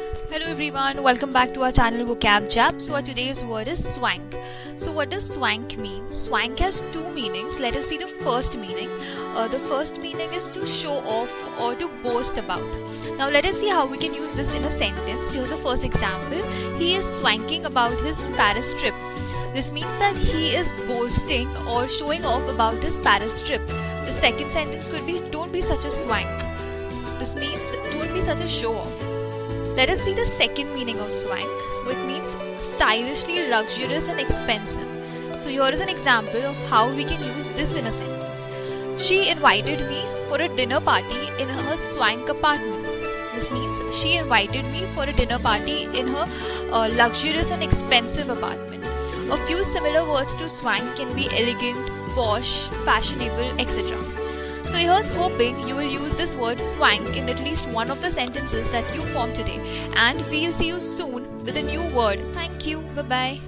Hello everyone, welcome back to our channel VOCAB Jab. So our today's word is swank. So what does swank mean? Swank has two meanings. Let us see the first meaning. The first meaning is to show off or to boast about. Now let us see how we can use this in a sentence. Here's the first example. He is swanking about his Paris trip. This means that he is boasting or showing off about his Paris trip. The second sentence could be, don't be such a swank. This means, don't be such a show-off. Let us see the second meaning of swank. So it means stylishly luxurious and expensive. So here is an example of how we can use this in a sentence. She invited me for a dinner party in her swank apartment. This means she invited me for a dinner party in her luxurious and expensive apartment. A few similar words to swank can be elegant, posh, fashionable, etc. So here's hoping you will use this word swank in at least one of the sentences that you formed today, and we'll see you soon with a new word. Thank you. Bye-bye.